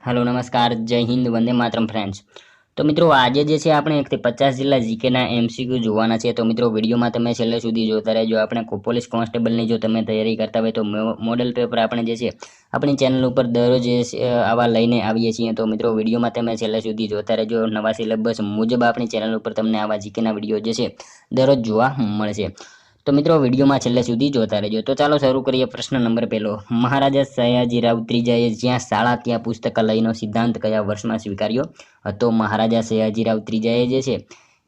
Hello नमस्कार जय Hind Vande Mataram friends. तो मित्रों आज जे छे આપણે 1 થી 50 જિલ્લા જીકેના એમસીક્યુ જોવાના છે। તો મિત્રો વિડીયોમાં તમે છેલ્લે સુધી જોતા રહેજો। આપણે પોલીસ કોન્સ્ટેબલની જો તમે તૈયારી કરતા હોય તો મોડલ પેપર આપણે જે છે આપણી ચેનલ ઉપર દરરોજ આવા લઈને આવીએ છીએ। તો મિત્રો વિડીયોમાં તમે છેલ્લે સુધી જોતા રહેજો। નવા સિલેબસ મુજબ આપણી ચેનલ ઉપર તમને આવા જીકેના વિડીયો જે છે દરરોજ જોવા મળશે। तो मित्रों वीडियो में छेल्ले सुधी जोता रहेजो। तो चलो शुरू करिए। प्रश्न नंबर पहलो, महाराजा सयाजीराव त्रीजाए ज्यां शाळा त्यां पुस्तकालयनो सिद्धांत कया वर्षमां स्वीकार्यो हतो? महाराजा सयाजीराव त्रीजाए जे छे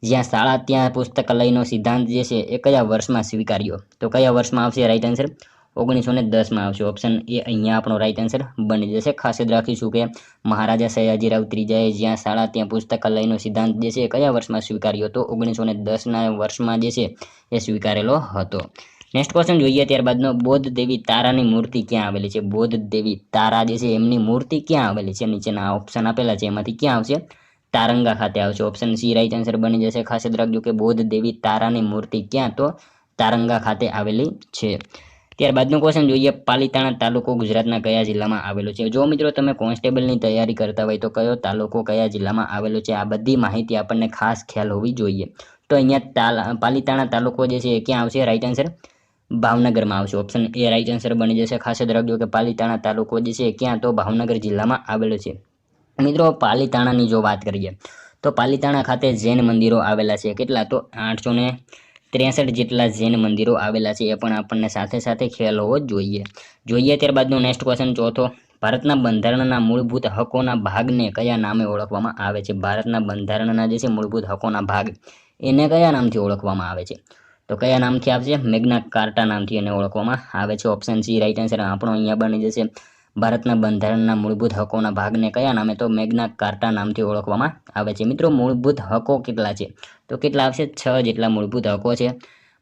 ज्यां शाळा त्यां पुस्तकालयनो सिद्धांत जे छे ए कया वर्षमां स्वीकार्यो? तो कया वर्षमां आवशे राइट आंसर? 1910 में आवशे। ऑप्शन ए अहींया आपणो राइट आंसर बनी जशे। खास याद राखीशुं के महाराजा सयाजीराव त्रीजाए ज्यां शाळा त्यां पुस्तकालयनो सिद्धांत जे छे कया वर्षमां स्वीकार्यो? तो 1910 ना वर्षमां जे छे ए स्वीकारेलो हतो। नेक्स्ट क्वेश्चन जोईए त्यारबादनो, बौद्ध देवी तारानी मूर्ति क्यां आवेली छे? बौद्ध देवी तारा जे छे एमनी मूर्ति क्यां आवेली छे? नीचेना ऑप्शन आपेला छे एमांथी क्यां आवशे? तारंगा खाते आवशे। ऑप्शन सी राइट आंसर बनी जशे। खास याद राखजो के बौद्ध देवी तारानी मूर्ति क्यां? तो तारंगा खाते आवेली छे। ત્યારબાદનો ક્વેશ્ચન જોઈએ, પાલીતાણા તાલુકો ગુજરાતના કયા જિલ્લામાં આવેલો છે? જો મિત્રો તમે કોન્સ્ટેબલની તૈયારી કરતા હોય તો કયો તાલુકો કયા જિલ્લામાં આવેલો છે આ બધી માહિતી આપણને ખાસ ખ્યાલ હોવી જોઈએ। તો અહીંયા પાલીતાણા તાલુકો જે છે એ ક્યાં આવશે? રાઈટ આન્સર ભાવનગરમાં આવશે। ઓપ્શન એ રાઈટ આન્સર બની જશે। ખાસ યાદ રાખજો કે પાલીતાણા તાલુકો જે છે ક્યાં? તો ભાવનગર જિલ્લામાં આવેલો છે। મિત્રો પાલીતાણાની જો વાત કરીએ તો પાલીતાણા ખાતે જૈન મંદિરો આવેલા છે। કેટલા? તો 863 જેટલા જૈન મંદિરો આવેલા છે એ પણ આપણને સાથે સાથે ખ્યાલ હોવો જોઈએ। ત્યારબાદનો નેક્સ્ટ ક્વેશ્ચન ચોથો, ભારતના બંધારણના મૂળભૂત હકોના ભાગને કયા નામે ઓળખવામાં આવે છે? ભારતના બંધારણના જે છે મૂળભૂત હકોના ભાગ એને કયા નામથી ઓળખવામાં આવે છે? તો કયા નામથી આવશે? મેગ્ના કાર્ટા નામથી એને ઓળખવામાં આવે છે। ઓપ્શન સી રાઈટ આન્સર આપણો અહીંયા બની જશે। ભારતના બંધારણના મૂળભૂત હકોના ભાગને કયા નામે? તો મેગ્ના કાર્ટા નામથી ઓળખવામાં આવે છે। મિત્રો મૂળભૂત હકો કેટલા છે? તો કેટલા આવશે? 6 જેટલા મૂળભૂત હકો છે।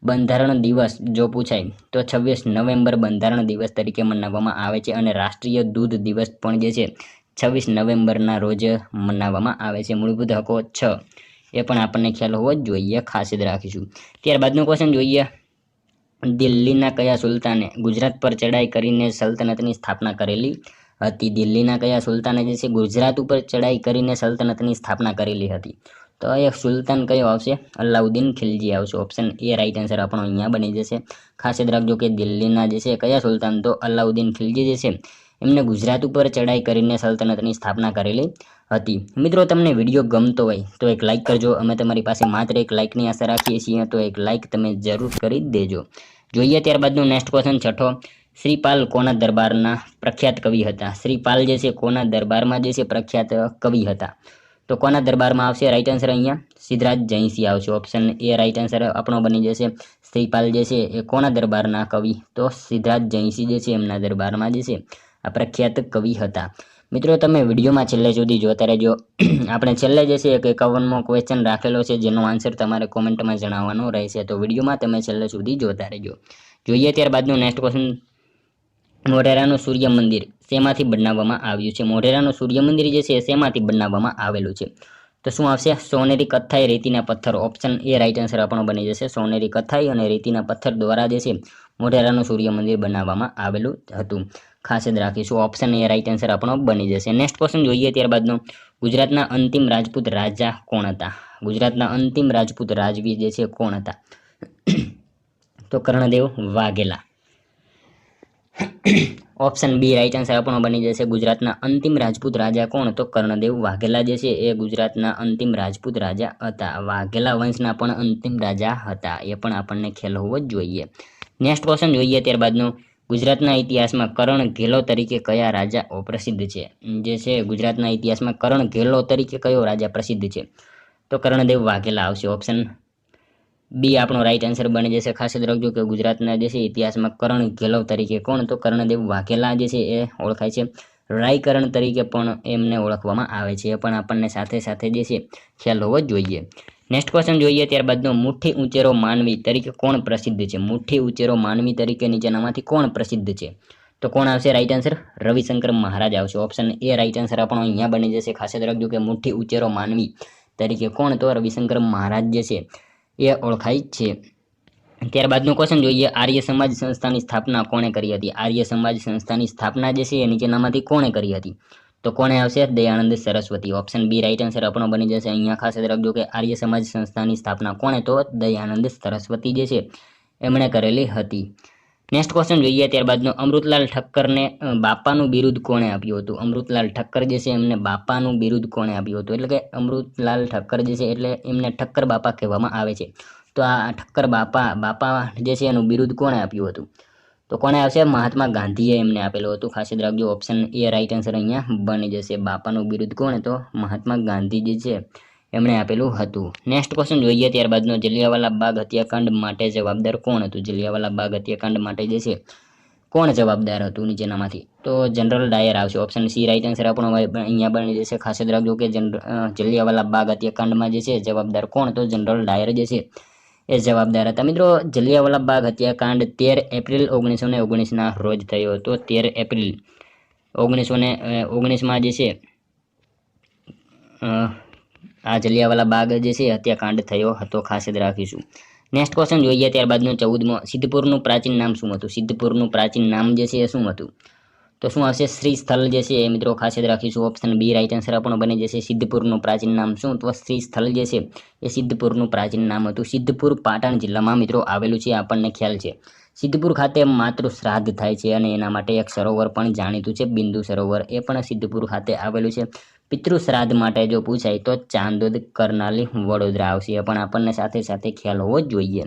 બંધારણ દિવસ જો પૂછાય તો 26 નવેમ્બર બંધારણ દિવસ તરીકે મનાવવામાં આવે છે અને રાષ્ટ્રીય દૂધ દિવસ પણ જે છે 26 નવેમ્બરના રોજ મનાવવામાં આવે છે। મૂળભૂત હકો 6 એ પણ આપણને ખ્યાલ હોવો જ જોઈએ, ખાસ યાદ રાખીશું। ત્યારબાદનો ક્વેશ્ચન જોઈએ, દિલ્હીના કયા સુલતાને ગુજરાત પર ચડાઈ કરીને સલ્તનતની સ્થાપના કરેલી હતી? દિલ્હીના કયા સુલતાને જે છે ગુજરાત ઉપર ચડાઈ કરીને સલ્તનતની સ્થાપના કરેલી હતી? તો એ સુલતાન કયો આવશે? અલાઉદ્દીન ખિલજી આવશે। ઓપ્શન એ રાઈટ આન્સર આપણો અહીંયા બની જશે। ખાસ યાદ રાખજો કે દિલ્હીના જે છે કયા સુલતાન? તો અલાઉદ્દીન ખિલજી જે છે એમને ગુજરાત ઉપર ચડાઈ કરીને સલ્તનતની સ્થાપના કરેલી હતી। મિત્રો તમને વિડીયો ગમતો હોય તો એક લાઇક કરજો। અમે તમારી પાસે માત્ર એક લાઇકની આશા રાખીએ છીએ, તો એક લાઇક તમે જરૂર કરી દેજો। જોઈએ ત્યારબાદનો નેક્સ્ટ ક્વેશ્ચન છઠ્ઠો, શ્રીપાલ કોના દરબારના પ્રખ્યાત કવિ હતા? શ્રીપાલ જે છે કોના દરબારમાં જે છે પ્રખ્યાત કવિ હતા? તો કોના દરબારમાં આવશે? રાઈટ આન્સર અહીંયા સિદ્ધરાજ જયસિંહ આવશે। ઓપ્શન એ રાઈટ આન્સર આપણો બની જશે। શ્રીપાલ જે છે એ કોના દરબારના કવિ? તો સિદ્ધરાજ જયસિંહ જે છે એમના દરબારમાં જે છે આ પ્રખ્યાત કવિ હતા। મિત્રો તમે વિડીયોમાં છેલ્લે સુધી જોતા રહેજો। આપણે છેલ્લે જે છે એક 51મો ક્વેશ્ચન રાખેલો છે જેનો આન્સર તમારે કોમેન્ટમાં જણાવવાનો રહેશે, તો વિડીયોમાં તમે છેલ્લે સુધી જોતા રહેજો। જોઈએ ત્યારબાદનું નેક્સ્ટ ક્વેશ્ચન, મોઢેરાનું સૂર્ય મંદિર શેમાંથી બનાવવામાં આવ્યું છે? મોઢેરાનું સૂર્ય મંદિર જે છે શેમાંથી બનાવવામાં આવેલું છે? તો શું આવશે? સોનેરી કથ્થાઈ રેતીના પથ્થર। ઓપ્શન એ રાઈટ આન્સર આપણો બની જશે। સોનેરી કથ્થાઈ અને રેતીના પથ્થર દ્વારા જે છે મોઢેરાનું સૂર્ય મંદિર બનાવવામાં આવેલું હતું। ખાસ યાદ રાખીશું। ઓપ્શન એ રાઈટ આન્સર આપણો બની જશે। નેક્સ્ટ ક્વેશ્ચન જોઈએ ત્યારબાદનો, ગુજરાતના અંતિમ રાજપૂત રાજા કોણ હતા? ગુજરાતના અંતિમ રાજપૂત રાજવી જે છે કોણ હતા? તો Karnadev Vaghela. Option B right answer આપણો બની જશે। ગુજરાતના અંતિમ રાજપૂત રાજા કોણ? તો કર્ણદેવ વાઘેલા જે છે એ ગુજરાતના અંતિમ રાજપૂત રાજા હતા। વાઘેલા વંશના પણ અંતિમ રાજા હતા, એ પણ આપણને ખ્યાલ હોવો જ જોઈએ। નેક્સ્ટ ક્વેશ્ચન જોઈએ ત્યારબાદનો, ગુજરાતના ઇતિહાસમાં કરણ ઘેલો તરીકે કયા રાજા પ્રસિદ્ધ છે? જે છે ગુજરાતના ઇતિહાસમાં કરણ ઘેલો તરીકે કયો રાજા પ્રસિદ્ધ છે? તો કર્ણદેવ વાઘેલા આવશે। ઓપ્શન બી આપણો રાઈટ આન્સર બની જશે। ખાસ યાદ રાખજો કે ગુજરાતના જે છે ઇતિહાસમાં કરણ ઘેલો તરીકે કોણ? તો કર્ણદેવ વાઘેલા જે છે એ ઓળખાય છે। રાયકરણ તરીકે પણ એમને ઓળખવામાં આવે છે, એ પણ આપણને સાથે સાથે જે છે ખ્યાલ હોવો જ જોઈએ। નેક્સ્ટ ક્વેશ્ચન જોઈએ ત્યારબાદનો, મુઠ્ઠી ઉંચેરો માનવી તરીકે કોણ પ્રસિદ્ધ છે? મુઠ્ઠી ઉંચેરો માનવી તરીકે નીચેનામાંથી કોણ પ્રસિદ્ધ છે? તો કોણ આવશે? રાઈટ આન્સર રવિશંકર મહારાજ આવશે। ઓપ્શન એ રાઈટ આન્સર આપણો અહીંયા બની જશે। ખાસ યાદ રાખજો કે મુઠ્ઠી ઉંચેરો માનવી તરીકે કોણ? તો રવિશંકર મહારાજ જે છે એ ઓળખાય છે। ત્યારબાદનો ક્વેશ્ચન જોઈએ, આર્ય સમાજ સંસ્થાની સ્થાપના કોણે કરી હતી? આર્ય સમાજ સંસ્થાની સ્થાપના જે છે એ નીચેનામાંથી કોણે કરી હતી? તો કોણે આવશે? Dayanand Saraswati. Option B right answer આપણો બની જશે. અહીંયા ખાસ યાદ રાખજો કે આર્ય સમાજ સંસ્થાની સ્થાપના કોણે? તો દયાનંદ સરસ્વતી જે છે એમણે કરેલી હતી. નેક્સ્ટ ક્વેશ્ચન જોઈએ ત્યારબાદનો, અમૃતલાલ ઠક્કરને બાપાનું બિરુદ કોણે આપ્યું હતું? અમૃતલાલ ઠક્કર જે છે એમને બાપાનું બિરુદ કોણે આપ્યું હતું? એટલે કે અમૃતલાલ ઠક્કર જે છે એટલે એમને ઠક્કર બાપા કહેવામાં આવે છે. તો આ ઠક્કર બાપા જે છે એનું બિરુદ કોણે આપ્યું હતું? તો કોણે આવશે? મહાત્મા ગાંધીએ એમને આપેલું હતું. ખાસ યાદ રાખજો ઓપ્શન એ રાઈટ આન્સર અહીંયા બની જશે. બાપાનું બિરુદ કોણે? તો મહાત્મા ગાંધી જે છે એમણે આપેલું હતું. નેક્સ્ટ ક્વેશ્ચન જોઈએ ત્યારબાદનો, જલિયાવાલા બાગ હત્યાકાંડ માટે જવાબદાર કોણ હતું? જલિયાવાલા બાગ હત્યાકાંડ માટે જે છે કોણ જવાબદાર હતું નીચેનામાંથી? તો જનરલ ડાયર આવશે. ઓપ્શન સી રાઈટ આન્સર આપણો અહીંયા બની જશે. ખાસ યાદ રાખજો કે જલિયાવાલા બાગ હત્યાકાંડમાં જે છે જવાબદાર કોણ? તો જનરલ ડાયર જે છે એ જવાબદાર હતા. મિત્રો, જલિયાવાલા બાગ હત્યાકાંડ 13 એપ્રિલ 1919ના રોજ થયો હતો. 13 એપ્રિલ 1919માં જે છે આ જલિયાવાલા બાગ જે છે હત્યાકાંડ થયો હતો. ખાસ યાદ રાખીશું. નેક્સ્ટ ક્વેશ્ચન જોઈએ ત્યારબાદનો 14મો, સિદ્ધપુરનું પ્રાચીન નામ શું હતું? સિદ્ધપુરનું પ્રાચીન નામ જે છે એ શું હતું? તો શું આવશે? શ્રી સ્થળ જે છે એ મિત્રો ખાસ યાદ રાખીશું. ઓપ્શન બી રાઈટ આન્સર આપણો બની જશે. સિદ્ધપુરનું પ્રાચીન નામ શું? તો શ્રી સ્થળ જે છે એ સિદ્ધપુરનું પ્રાચીન નામ હતું. સિદ્ધપુર પાટણ જિલ્લામાં મિત્રો આવેલું છે, આપણને ખ્યાલ છે. સિદ્ધપુર ખાતે માતૃ શ્રાદ્ધ થાય છે અને એના માટે એક સરોવર પણ જાણીતું છે, બિંદુ સરોવર. એ પણ સિદ્ધપુર ખાતે આવેલું છે. પિતૃ શ્રાદ્ધ માટે જો પૂછાય તો ચાંદોદ, કરનાલી, વડોદરા આવશે. એ પણ આપણને સાથે સાથે ખ્યાલ હોવો જ જોઈએ.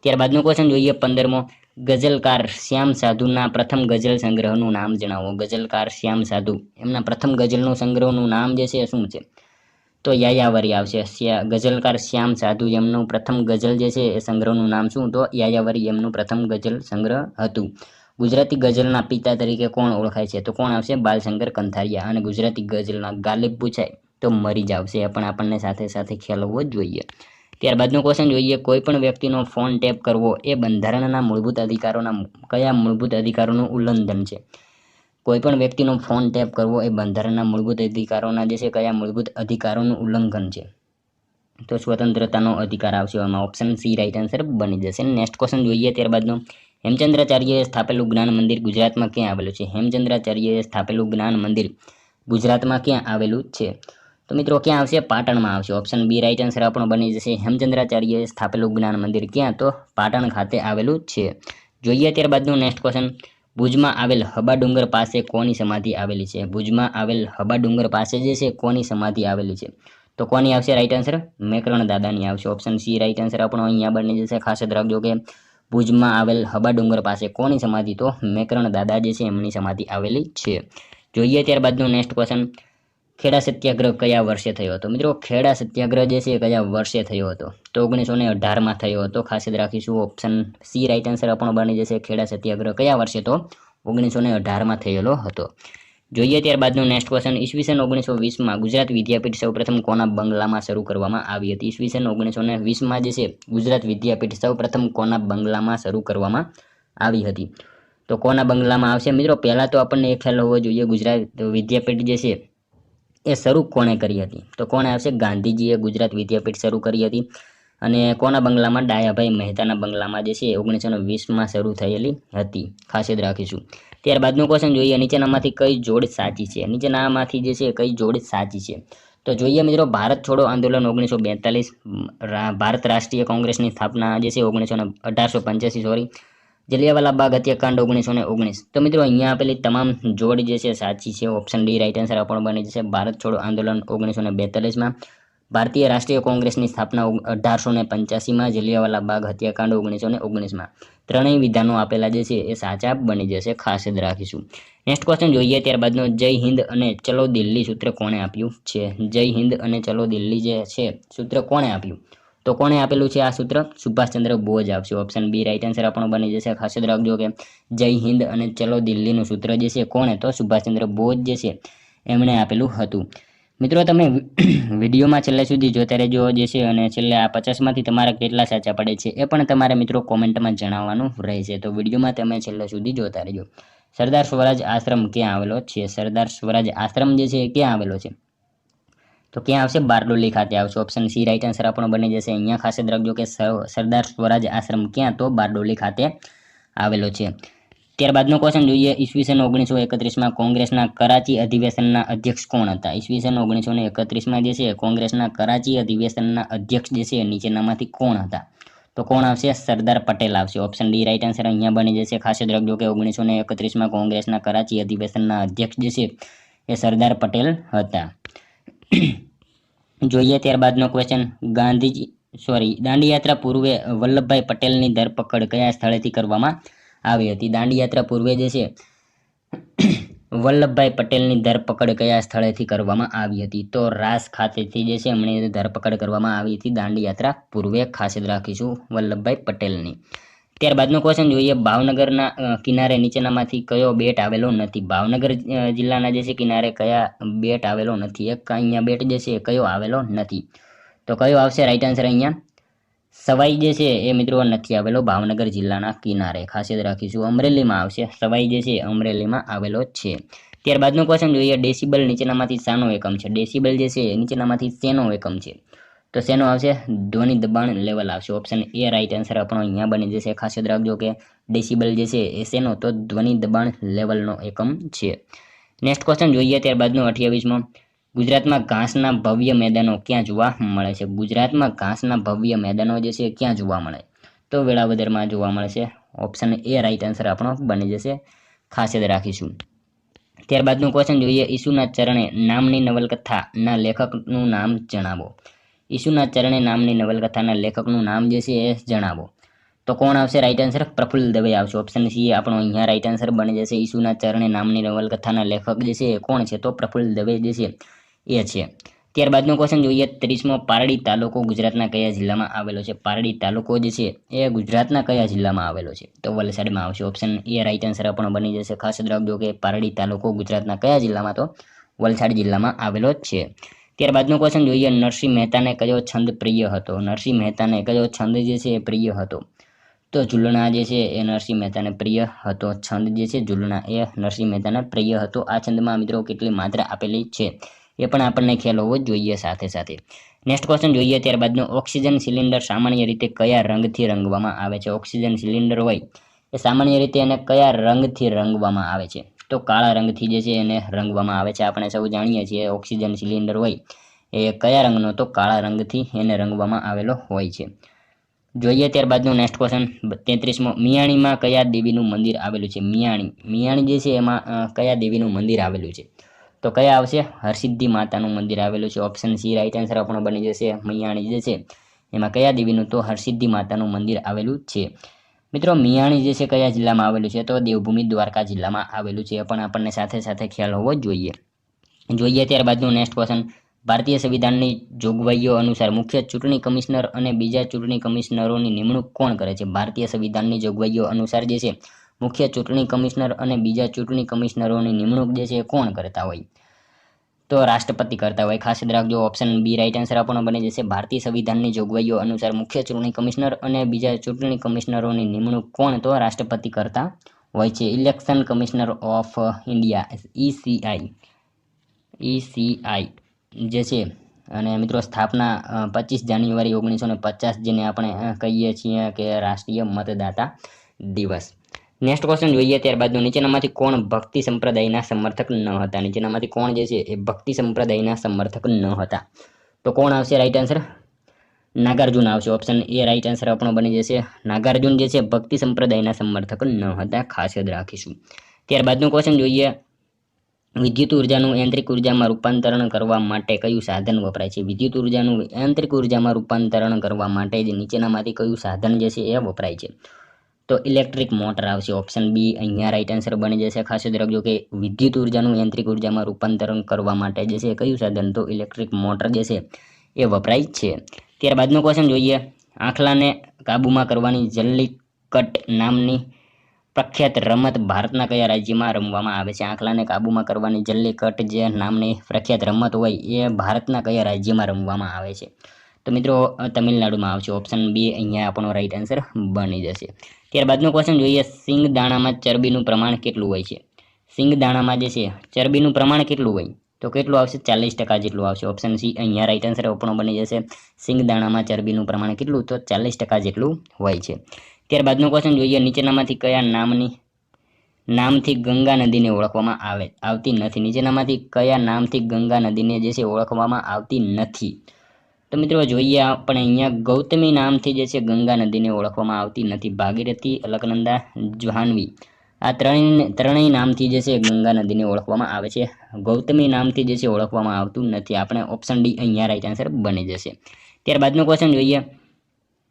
ત્યારબાદનો ક્વેશ્ચન જોઈએ 15મો, ગઝલકાર શ્યામ સાધુના પ્રથમ ગઝલ સંગ્રહનું નામ જણાવો. ગઝલકાર શ્યામ સાધુ એમના પ્રથમ ગઝલનું સંગ્રહનું નામ જે છે શું છે? તો યાયાવરી આવશે. ગઝલકાર શ્યામ સાધુ એમનું પ્રથમ ગઝલ જે છે એ સંગ્રહનું નામ શું? તો યાયાવરી એમનું પ્રથમ ગઝલ સંગ્રહ હતું. ગુજરાતી ગઝલના પિતા તરીકે કોણ ઓળખાય છે? તો કોણ આવશે? બાલશંકર કંથારિયા. અને ગુજરાતી ગઝલના ગાલિબ પૂછાય તો મરી જ આવશે. એ પણ આપણને સાથે સાથે ખ્યાલ હોવો જ જોઈએ. ત્યારબાદનો ક્વેશ્ચન જોઈએ, કોઈ પણ વ્યક્તિનો ફોન ટેપ કરવો એ બંધારણના મૂળભૂત અધિકારોના કયા મૂળભૂત અધિકારોનું ઉલ્લંઘન છે? કોઈ પણ વ્યક્તિનો ફોન ટેપ કરવો એ બંધારણના મૂળભૂત અધિકારોના જે છે કયા મૂળભૂત અધિકારોનું ઉલ્લંઘન છે? તો સ્વતંત્રતાનો અધિકાર આવશે. એમાં ઓપ્શન સી રાઈટ આન્સર બની જશે. નેક્સ્ટ ક્વેશ્ચન જોઈએ ત્યારબાદનો, હેમચંદ્રાચાર્યએ સ્થાપેલું જ્ઞાન મંદિર ગુજરાતમાં ક્યાં આવેલું છે? હેમચંદ્રાચાર્યએ સ્થાપેલું જ્ઞાન મંદિર ગુજરાતમાં ક્યાં આવેલું છે? તો મિત્રો ક્યાં આવશે? પાટણમાં આવશે. ઓપ્શન બી રાઈટ આન્સર આપણો બની જશે. હેમચંદ્રાચાર્યએ સ્થાપેલું જ્ઞાન મંદિર ક્યાં? તો પાટણ ખાતે આવેલું છે. જોઈએ ત્યારબાદનું નેક્સ્ટ ક્વેશ્ચન, ભુજમાં આવેલ હબા ડુંગર પાસે કોની સમાધિ આવેલી છે? ભુજમાં આવેલ હબા ડુંગર પાસે જે છે કોની સમાધિ આવેલી છે? તો કોની આવશે રાઈટ આન્સર? મેકરણ દાદાની આવશે. ઓપ્શન સી રાઈટ આન્સર આપણો અહીંયા બની જશે. ખાસ યાદ રાખજો કે ભુજમાં આવેલ હબા ડુંગર પાસે કોની સમાધિ? તો મેકરણ દાદા જે છે એમની સમાધિ આવેલી છે. જોઈએ ત્યારબાદનું નેક્સ્ટ ક્વેશ્ચન, ખેડા સત્યાગ્રહ કયા વર્ષે થયો હતો? મિત્રો, ખેડા સત્યાગ્રહ જે છે કયા વર્ષે થયો હતો? તો 1918માં થયો હતો. ખાસ યાદ રાખીશું. ઓપ્શન સી રાઈટ આન્સર આપણો બની જશે. ખેડા સત્યાગ્રહ કયા વર્ષે? તો 1918માં થયેલો હતો. જોઈએ ત્યારબાદનું નેક્સ્ટ ક્વેશ્ચન, ઈસવીસન 1920માં ગુજરાત વિદ્યાપીઠ સૌપ્રથમ કોના બંગલામાં શરૂ કરવામાં આવી હતી? ઈસવીસન 1920માં જે છે ગુજરાત વિદ્યાપીઠ સૌપ્રથમ કોના બંગલામાં શરૂ કરવામાં આવી હતી? તો કોના બંગલામાં આવશે? મિત્રો, પહેલાં તો આપણને એ ખ્યાલ હોવો જોઈએ ગુજરાત વિદ્યાપીઠ જે છે એ શરૂ કોણે કરી હતી? તો કોણે આવશે? ગાંધીજીએ ગુજરાત વિદ્યાપીઠ શરૂ કરી હતી. અને કોના બંગલામાં? ડાયાભાઈ મહેતાના બંગલામાં જે છે 1920માં શરૂ થયેલી હતી. ખાસ યાદ રાખીશું. ત્યારબાદનું ક્વેશ્ચન જોઈએ, નીચેનામાંથી કઈ જોડ સાચી છે? નીચેનામાંથી જે છે કઈ જોડ સાચી છે? તો જોઈએ મિત્રો, ભારત છોડો આંદોલન 1942, ભારત રાષ્ટ્રીય કોંગ્રેસની સ્થાપના જે છે 1885 જલિયાવાલા બાગ હત્યાકાંડ 1919. તો મિત્રો અહીંયા આપેલી તમામ જોડ જે છે સાચી છે. ઓપ્શન ડી રાઈટ આન્સર આપણો બની જશે. ભારત છોડો આંદોલન 1942માં, ભારતીય રાષ્ટ્રીય કોંગ્રેસની સ્થાપના 1885માં, જલિયાવાલા બાગ હત્યાકાંડ 1919માં. ત્રણેય વિધાનો આપેલા જે છે એ સાચા બની જશે. ખાસ યાદ રાખીશું. નેક્સ્ટ ક્વેશ્ચન જોઈએ ત્યારબાદનો, જય હિન્દ અને ચલો દિલ્હી સૂત્ર કોણે આપ્યું છે? જય હિન્દ અને ચલો દિલ્હી જે છે સૂત્ર કોણે આપ્યું? તો કોણે આપેલું છે આ સૂત્ર? સુભાષચંદ્ર બોઝ આવશે. ઓપ્શન બી રાઈટ આન્સર આપણો બની જશે. ખાસ યાદ રાખજો કે જય હિન્દ અને ચલો દિલ્હીનું સૂત્ર જે છે કોણે? તો સુભાષચંદ્ર બોઝ જે છે એમણે આપેલું હતું. મિત્રો, તમે વિડીયોમાં છેલ્લે સુધી જોતા રહેજો જે છે, અને છેલ્લે આ 50માંથી તમારા કેટલા સાચા પડે છે એ પણ તમારે મિત્રો કોમેન્ટમાં જણાવવાનું રહેશે. તો વિડીયોમાં તમે છેલ્લે સુધી જોતા રહેજો. સરદાર સ્વરાજ આશ્રમ ક્યાં આવેલો છે? સરદાર સ્વરાજ આશ્રમ જે છે એ ક્યાં આવેલો છે? તો ક્યાં આવશે? બારડોલી ખાતે આવશે. ઓપ્શન સી રાઈટ આન્સર આપણો બની જશે. અહીંયા ખાસ યાદ રાખજો કે સરદાર સ્વરાજ આશ્રમ ક્યાં? તો બારડોલી ખાતે આવેલો છે. ત્યારબાદનો ક્વેશ્ચન જોઈએ, ઈસવીસન 1931માં કોંગ્રેસના કરાચી અધિવેશનના અધ્યક્ષ કોણ હતા? ઈસવીસન 1931માં જે છે કોંગ્રેસના કરાચી અધિવેશનના અધ્યક્ષ જે છે નીચેનામાંથી કોણ હતા? તો કોણ આવશે? સરદાર પટેલ આવશે. ઓપ્શન ડી રાઈટ આન્સર અહીંયા બની જશે. ખાસ યાદ રાખજો કે 1931માં કોંગ્રેસના કરાચી અધિવેશનના અધ્યક્ષ જે છે એ સરદાર પટેલ હતા. જોઈએ ત્યારબાદનો ક્વેશ્ચન, દાંડી યાત્રા પૂર્વે વલ્લભભાઈ પટેલની ધરપકડ કયા સ્થળેથી કરવામાં આવી હતી? દાંડી યાત્રા પૂર્વે જે છે વલ્લભભાઈ પટેલની ધરપકડ કયા સ્થળેથી કરવામાં આવી હતી? તો રાસ ખાતેથી જે છે એમની ધરપકડ કરવામાં આવી હતી દાંડી યાત્રા પૂર્વે. ખાસ યાદ રાખીશું વલ્લભભાઈ પટેલની. ત્યારબાદનો ક્વેશ્ચન જોઈએ, ભાવનગરના કિનારે નીચેનામાંથી કયો બેટ આવેલો નથી? ભાવનગર જિલ્લાના જે છે કિનારે કયા બેટ આવેલો નથી? એક અહીંયા બેટ જે છે કયો આવેલો નથી? તો કયો આવશે રાઈટ આન્સર અહીંયા? સવાઈ જે છે એ મિત્રો નથી આવેલો ભાવનગર જિલ્લાના કિનારે. ખાસ યાદ રાખીશું. અમરેલીમાં આવશે. સવાઈ જે છે અમરેલીમાં આવેલો છે. ત્યારબાદનો ક્વેશ્ચન જોઈએ, ડેસિબલ નીચેનામાંથી શાનો એકમ છે? ડેસિબલ જે છે નીચેનામાંથી શેનો એકમ છે? તો શેનો આવશે? ધ્વનિ દબાણ લેવલ આવશે. ઓપ્શન એ રાઈટ આન્સર આપણો અહીંયા બની જશે. ખાસ યાદ રાખજો કે ડેસિબલ જે છે એ શેનો? તો ધ્વનિ દબાણ લેવલનો એકમ છે. નેક્સ્ટ ક્વેશ્ચન જોઈએ ત્યારબાદનો 28મો, ગુજરાતમાં ઘાસના ભવ્ય મેદાનો ક્યાં જોવા મળે છે? ગુજરાતમાં ઘાસના ભવ્ય મેદાનો જે છે ક્યાં જોવા મળે? તો વેળાવદરમાં જોવા મળે છે. ઓપ્શન એ રાઈટ આન્સર આપણો બની જશે. ખાસ યાદ રાખીશું. ત્યારબાદનું ક્વેશ્ચન જોઈએ, ઈસુના ચરણે નામની નવલકથાના લેખકનું નામ જણાવો. ઈસુના ચરણે નામની નવલકથાના લેખકનું નામ જે છે એ જણાવો. તો કોણ આવશે રાઈટ આન્સર? પ્રફુલ્લ દવે આવશે. ઓપ્શન સી આપણો અહીંયા રાઈટ આન્સર બની જશે. ઈસુના ચરણે નામની નવલકથાના લેખક જે છે એ કોણ છે? તો પ્રફુલ્લ દવે જે છે એ છે. ત્યારબાદનો ક્વેશ્ચન જોઈએ, 30મો, પારડી તાલુકો ગુજરાતના કયા જિલ્લામાં આવેલો છે? પારડી તાલુકો જે છે એ ગુજરાતના કયા જિલ્લામાં આવેલો છે? તો વલસાડમાં આવશે. ઓપ્શન એ રાઈટ આન્સર આપણો બની જશે. ખાસ યાદ રાખજો કે પારડી તાલુકો ગુજરાતના કયા જિલ્લામાં? તો વલસાડ જિલ્લામાં આવેલો છે. ત્યારબાદનો ક્વેશ્ચન જોઈએ, નરસિંહ મહેતાને કયો છંદ પ્રિય હતો? નરસિંહ મહેતાને કયો છંદ જે છે એ પ્રિય હતો? તો ઝૂલણા જે છે એ નરસિંહ મહેતાને પ્રિય હતો. છંદ જે છે ઝૂલણા એ નરસિંહ મહેતાને પ્રિય હતો. આ છંદમાં મિત્રો કેટલી માત્રા આપેલી છે એ પણ આપણને ખ્યાલ હોવો જોઈએ સાથે સાથે. નેક્સ્ટ ક્વેશ્ચન જોઈએ ત્યારબાદનો, ઓક્સિજન સિલિન્ડર સામાન્ય રીતે કયા રંગથી રંગવામાં આવે છે? ઓક્સિજન સિલિન્ડર હોય એ સામાન્ય રીતે એને કયા રંગથી રંગવામાં આવે છે? તો કાળા રંગથી જે છે એને રંગવામાં આવે છે. આપણે સૌ જાણીએ છીએ ઓક્સિજન સિલિન્ડર હોય એ કયા રંગનો? તો કાળા રંગથી એને રંગવામાં આવેલો હોય છે. જોઈએ ત્યારબાદનો નેક્સ્ટ ક્વેશ્ચન 33મો, મિયાણીમાં કયા દેવીનું મંદિર આવેલું છે? મિયાણી જે છે એમાં કયા દેવીનું મંદિર આવેલું છે? તો કયા આવશે? હરસિદ્ધિ માતાનું મંદિર આવેલું છે. ઓપ્શન સી રાઈટ આન્સર આપણો બની જશે. મિયાણી જે છે એમાં કયા દેવીનું? તો હરસિદ્ધિ માતાનું મંદિર આવેલું છે. મિત્રો મિયાણી જે છે કયા જિલ્લામાં આવેલું છે? તો દેવભૂમિ દ્વારકા જિલ્લામાં આવેલું છે. એ પણ આપણને સાથે સાથે ખ્યાલ હોવો જોઈએ. જોઈએ ત્યારબાદનું નેક્સ્ટ ક્વેશ્ચન, ભારતીય સંવિધાનની જોગવાઈઓ અનુસાર મુખ્ય ચૂંટણી કમિશનર અને બીજા ચૂંટણી કમિશનરોની નિમણૂક કોણ કરે છે? ભારતીય સંવિધાનની જોગવાઈઓ અનુસાર જે છે મુખ્ય ચૂંટણી કમિશનર અને બીજા ચૂંટણી કમિશનરોની નિમણૂક જે છે કોણ કરતા હોય? તો રાષ્ટ્રપતિ કરતા હોય. ખાસ યાદ રાખજો. ઓપ્શન બી રાઈટ આન્સર આપણો બની જશે. ભારતીય સંવિધાનની જોગવાઈઓ અનુસાર મુખ્ય ચૂંટણી કમિશનર અને બીજા ચૂંટણી કમિશનરોની નિમણૂક કોણ? તો રાષ્ટ્રપતિ કરતા હોય છે. Election commissioner of India ECI જે છે અને મિત્રો સ્થાપના 25 જાન્યુઆરી 1950, જેને આપણે કહીએ છીએ કે રાષ્ટ્રીય મતદાતા દિવસ. નેક્સ્ટ ક્વેશ્ચન જોઈએ ત્યારબાદનું, નીચેનામાંથી કોણ ભક્તિ સંપ્રદાયના સમર્થક ન હતા? નીચેનામાંથી કોણ જે છે એ ભક્તિ સંપ્રદાયના સમર્થક ન હતા? તો કોણ આવશે રાઈટ આન્સર? નાગાર્જુન આવશે. ઓપ્શન એ રાઈટ આન્સર આપણો બની જશે. નાગાર્જુન જે છે ભક્તિ સંપ્રદાયના સમર્થક ન હતા. ખાસ યાદ રાખીશું. ત્યારબાદનું ક્વેશ્ચન જોઈએ, વિદ્યુત ઉર્જાનું યાંત્રિક ઉર્જામાં રૂપાંતરણ કરવા માટે કયું સાધન વપરાય છે? વિદ્યુત ઉર્જાનું યાંત્રિક ઉર્જામાં રૂપાંતરણ કરવા માટે જે નીચેનામાંથી કયું સાધન જે છે એ વપરાય છે? તો ઇલેક્ટ્રિક મોટર આવશે. ઓપ્શન બી અહીંયા રાઈટ આન્સર બની જશે. ખાસ યાદ રાખજો કે વિદ્યુત ઉર્જાનું યાંત્રિક ઉર્જામાં રૂપાંતરણ કરવા માટે જે છે કયું સાધન? તો ઇલેક્ટ્રિક મોટર જે છે એ વપરાય છે. ત્યારબાદનો ક્વેશ્ચન જોઈએ, આંખલાને કાબૂમાં કરવાની જલ્લીકટ નામની પ્રખ્યાત રમત ભારતના કયા રાજ્યમાં રમવામાં આવે છે? આંખલાને કાબૂમાં કરવાની જલ્લીકટ જે નામની પ્રખ્યાત રમત હોય એ ભારતના કયા રાજ્યમાં રમવામાં આવે છે? તો મિત્રો તમિલનાડુમાં આવશે. ઓપ્શન બી અહીંયા આપણો રાઈટ આન્સર બની જશે. ત્યારબાદનો ક્વેશ્ચન જોઈએ, સિંગ દાણામાં ચરબીનું પ્રમાણ કેટલું હોય છે? સિંગ દાણામાં જે છે ચરબીનું પ્રમાણ કેટલું હોય? તો કેટલું આવશે? 40% જેટલું આવશે. ઓપ્શન સી અહીંયા રાઈટ આન્સર આપણો બની જશે. સિંગ દાણામાં ચરબીનું પ્રમાણ કેટલું? તો 40% જેટલું હોય છે. ત્યારબાદનો ક્વેશ્ચન જોઈએ, નીચેનામાંથી કયા નામની નામથી ગંગા નદીને ઓળખવામાં આવતી નથી? નીચેનામાંથી કયા નામથી ગંગા નદીને જે છે ઓળખવામાં આવતી નથી? તો મિત્રો જોઈએ આપણે અહીંયા ગૌતમી નામથી જે છે ગંગા નદીને ઓળખવામાં આવતી નથી. ભાગીરથી, અલકનંદા, જાહ્નવી આ ત્રણેય નામથી જે છે ગંગા નદીને ઓળખવામાં આવે છે. ગૌતમી નામથી જે છે ઓળખવામાં આવતું નથી. આપણે ઓપ્શન ડી અહીંયા રાઈટ આન્સર બની જશે. ત્યારબાદનો ક્વેશ્ચન જોઈએ.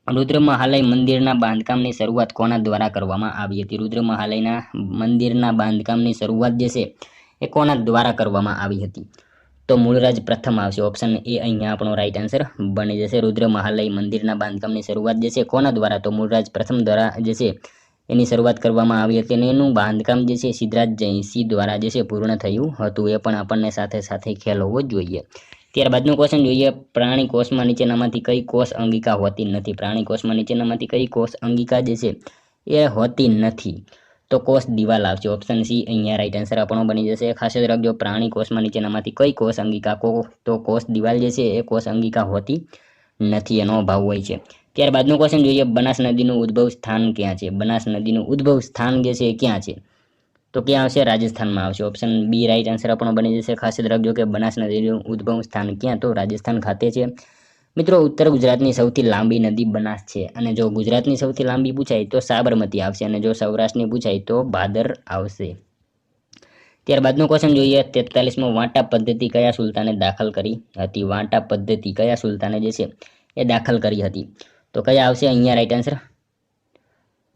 રુદ્રમહાલય મંદિરના બાંધકામની શરૂઆત કોના દ્વારા કરવામાં આવી હતી? રુદ્રમહાલયના મંદિરના બાંધકામની શરૂઆત જે છે એ કોના દ્વારા કરવામાં આવી હતી? તો મૂળરાજ પ્રથમ આવશે. ઓપ્શન એ અહીંયા આપણો રાઈટ આન્સર બની જશે. રુદ્રમહાલય મંદિરના બાંધકામની શરૂઆત જે છે કોના દ્વારા? તો મૂળરાજ પ્રથમ દ્વારા જે છે એની શરૂઆત કરવામાં આવી હતી અને એનું બાંધકામ જે છે સિદ્ધરાજ જયસિંહ દ્વારા જે છે પૂર્ણ થયું હતું. એ પણ આપણને સાથે સાથે ખ્યાલ હોવો જોઈએ. ત્યારબાદનો ક્વેશ્ચન જોઈએ. પ્રાણી કોષમાં નીચેનામાંથી કઈ કોષ અંગિકા હોતી નથી? પ્રાણી કોષમાં નીચેનામાંથી કઈ કોષ અંગિકા જે છે એ હોતી નથી? તો કોષ દિવાલ આવશે. ઓપ્શન સી અહીંયા રાઈટ આન્સર આપણો બની જશે. ખાસ યાદ રાખજો, પ્રાણી કોષમાં નીચેનામાંથી કઈ કોષ અંગિકા? તો કોષ દિવાલ જે છે એ કોષ અંગિકા હોતી નથી, એનો અભાવ હોય છે. ત્યારબાદનો ક્વેશ્ચન જોઈએ. બનાસ નદીનું ઉદ્ભવ સ્થાન ક્યાં છે? બનાસ નદીનું ઉદ્ભવ સ્થાન જે છે એ ક્યાં છે? તો ક્યાં આવશે? રાજસ્થાનમાં આવશે. ઓપ્શન બી રાઈટ આન્સર આપણો બની જશે. ખાસ યાદ રાખજો કે બનાસ નદીનું ઉદ્ભવ સ્થાન ક્યાં? તો રાજસ્થાન ખાતે છે. મિત્રો ઉત્તર ગુજરાતની સૌથી લાંબી નદી બનાસ છે અને જો ગુજરાતની સૌથી લાંબી પૂછાય તો સાબરમતી આવશે અને જો સૌરાષ્ટ્રની પૂછાય તો ભાદર આવશે. ત્યારબાદનો ક્વેશ્ચન જોઈએ. 43મો વાંટા પદ્ધતિ કયા સુલતાને દાખલ કરી હતી? વાંટા પદ્ધતિ કયા સુલતાને જે છે એ દાખલ કરી હતી? તો કયા આવશે અહીંયા રાઈટ આન્સર?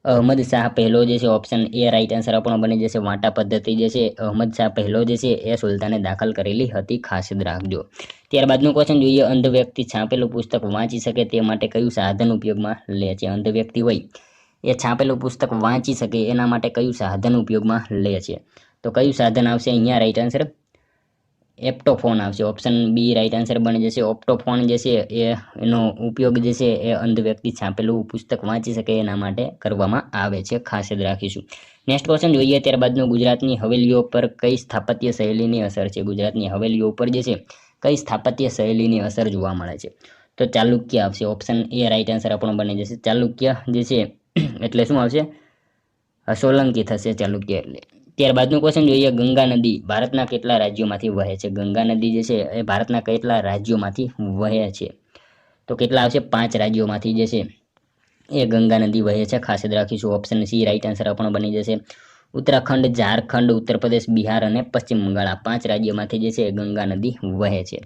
અહમદ શાહ પહેલો જે છે. ઓપ્શન એ રાઈટ આન્સર આપણો બની જશે. વાંટા પદ્ધતિ જે છે અહમદ શાહ પહેલો જે છે એ સુલતાને દાખલ કરેલી હતી. ખાસ યાદ રાખજો. ત્યારબાદનું ક્વેશ્ચન જોઈએ. અંધ વ્યક્તિ છાપેલું પુસ્તક વાંચી શકે તે માટે કયું સાધન ઉપયોગમાં લે છે? અંધ વ્યક્તિ હોય એ છાપેલું પુસ્તક વાંચી શકે એના માટે કયું સાધન ઉપયોગમાં લે છે? તો કયું સાધન આવશે અહીંયા રાઈટ આન્સર? એપ્ટોફોન આવશે. ઓપ્શન બી રાઈટ આન્સર બની જશે. ઓપ્ટોફોન જે છે એનો ઉપયોગ જે છે એ અંધ વ્યક્તિ છાપેલું પુસ્તક વાંચી શકે એના માટે કરવામાં આવે છે. ખાસ યાદ રાખીશું. નેક્સ્ટ ક્વેશ્ચન જોઈએ. ત્યારબાદનું ગુજરાતની હવેલીઓ પર કઈ સ્થાપત્ય શૈલીની અસર છે? ગુજરાતની હવેલીઓ ઉપર જે છે કઈ સ્થાપત્ય શૈલીની અસર જોવા મળે છે? તો ચાલુક્ય આવશે. ઓપ્શન એ રાઈટ આન્સર આપણો બની જશે. ચાલુક્ય જે છે એટલે શું આવશે? સોલંકી થશે ચાલુક્ય એટલે. ત્યારબાદનું ક્વેશ્ચન જોઈએ. ગંગા નદી ભારતના કેટલા રાજ્યોમાંથી વહે છે? ગંગા નદી જે છે એ ભારતના કેટલા રાજ્યોમાંથી વહે છે? તો કેટલા આવશે? 5 રાજ્યોમાંથી જે છે એ ગંગા નદી વહે છે. ખાસ યાદ રાખીશું. ઓપ્શન સી રાઈટ આન્સર આપણો બની જશે. ઉત્તરાખંડ, ઝારખંડ, ઉત્તર પ્રદેશ, બિહાર અને પશ્ચિમ બંગાળ આ 5 રાજ્યોમાંથી જે છે ગંગા નદી વહે છે.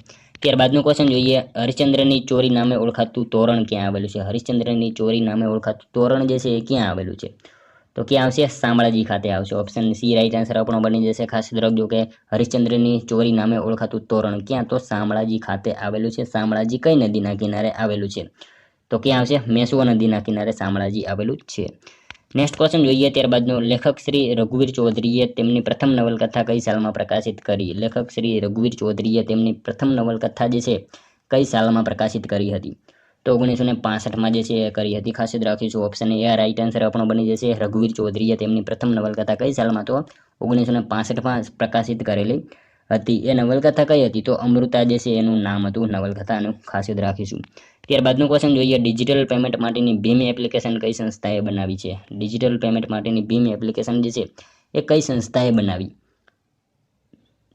ત્યારબાદનું ક્વેશ્ચન જોઈએ. હરિશ્ચંદ્રની ચોરી નામે ઓળખાતું તોરણ ક્યાં આવેલું છે? હરિશ્ચંદ્રની ચોરી નામે ઓળખાતું તોરણ જે છે એ ક્યાં આવેલું છે? તો ક્યાં આવશે? શામળાજી ખાતે આવશે. ઓપ્શન સી રાઈટ આન્સર આપણો બની જશે. ખાસ યાદ રાખજો કે હરિશ્ચંદ્રની ચોરી નામે ઓળખાતું તોરણ ક્યાં? તો શામળાજી ખાતે આવેલું છે. શામળાજી કઈ નદીના કિનારે આવેલું છે? તો ક્યાં આવશે? મેસુઆ નદીના કિનારે શામળાજી આવેલું છે. નેક્સ્ટ ક્વેશ્ચન જોઈએ. ત્યારબાદનો લેખક શ્રી રઘુવીર ચૌધરીએ તેમની પ્રથમ નવલકથા કઈ સાલમાં પ્રકાશિત કરી? લેખક શ્રી રઘુવીર ચૌધરીએ તેમની પ્રથમ નવલકથા જે છે કઈ સાલમાં પ્રકાશિત કરી હતી? તો 1965માં જે છે એ કરી હતી. ખાસ યાદ રાખીશું. ઓપ્શન એ રાઈટ આન્સર આપણો બની જશે. રઘુવીર ચૌધરીએ તેમની પ્રથમ નવલકથા કઈ સાલમાં? તો 1965માં પ્રકાશિત કરેલી હતી. એ નવલકથા કઈ હતી? તો અમૃતા જે છે એનું નામ હતું નવલકથાનું. ખાસ યાદ રાખીશું. ત્યારબાદનું ક્વેશ્ચન જોઈએ. ડિજિટલ પેમેન્ટ માટેની ભીમ એપ્લિકેશન કઈ સંસ્થાએ બનાવી છે? ડિજિટલ પેમેન્ટ માટેની ભીમ એપ્લિકેશન જે છે એ કઈ સંસ્થાએ બનાવી?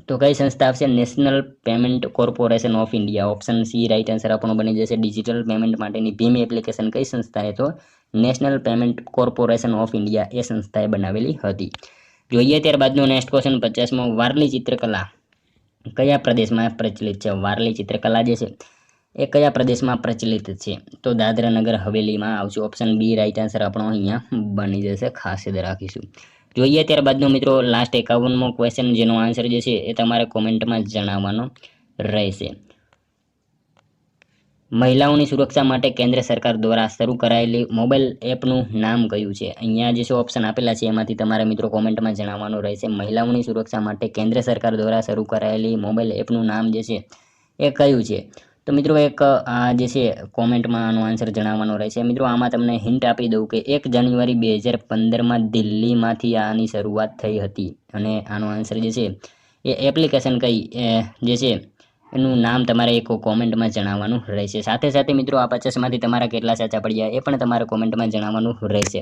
તો કઈ સંસ્થા આવશે? National payment corporation of India. Option C right answer આપણો બની જશે. ડિજિટલ પેમેન્ટ માટેની ભીમ એપ્લિકેશન કઈ સંસ્થાએ? તો national payment corporation of India એ સંસ્થાએ બનાવેલી હતી. જોઈએ ત્યારબાદનો નેક્સ્ટ ક્વેશ્ચન 50મો. વારલી ચિત્રકલા કયા પ્રદેશમાં પ્રચલિત છે? વારલી ચિત્રકલા જે છે એ કયા પ્રદેશમાં પ્રચલિત છે? તો દાદરા નગર હવેલીમાં આવશે. ઓપ્શન બી રાઈટ આન્સર આપણો અહીંયા બની જશે. ખાસ યાદ રાખીશું. જોઈએ ત્યારબાદનો મિત્રો લાસ્ટ 51મો ક્વેશ્ચન જેનો આન્સર જે છે એ તમારે કોમેન્ટમાં જણાવવાનો રહેશે. મહિલાઓની સુરક્ષા માટે કેન્દ્ર સરકાર દ્વારા શરૂ કરાયેલી મોબાઈલ એપનું નામ કયું છે? અહીંયા જે છે ઓપ્શન આપેલા છે એમાંથી તમારે મિત્રો કોમેન્ટમાં જણાવવાનું રહેશે. મહિલાઓની સુરક્ષા માટે કેન્દ્ર સરકાર દ્વારા શરૂ કરાયેલી મોબાઈલ એપનું નામ જે છે એ કયું છે? તો મિત્રો એક આ જે છે કોમેન્ટમાં આનો આન્સર જણાવવાનો રહેશે. મિત્રો આમાં તમને હિન્ટ આપી દઉં કે 1 જાન્યુઆરી 2015માં દિલ્હીમાંથી આની શરૂઆત થઈ હતી અને આનો આન્સર જે છે એ એપ્લિકેશન કઈ જે છે એનું નામ તમારે એક કોમેન્ટમાં જણાવવાનું રહેશે. સાથે સાથે મિત્રો આ 50માંથી તમારા કેટલા સાચા પડ્યા એ પણ તમારે કોમેન્ટમાં જણાવવાનું રહેશે.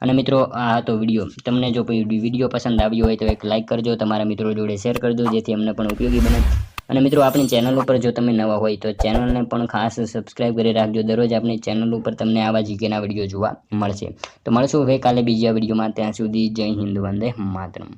અને મિત્રો આ હતો વિડીયો. તમને જો વિડીયો પસંદ આવ્યો હોય તો એક લાઇક કરજો, તમારા મિત્રો જોડે શેર કરજો, જેથી અમને પણ ઉપયોગી બને. અને મિત્રો આપણી ચેનલ ઉપર જો તમે નવા હોય તો ચેનલને પણ ખાસ સબસ્ક્રાઇબ કરી રાખજો. દરરોજ આપણી ચેનલ ઉપર તમને આવા જીકેના વિડીયો જોવા મળશે. તો મળશું હવે કાલે બીજા વિડીયોમાં. ત્યાં સુધી જય હિન્દ, વંદે માતરમ.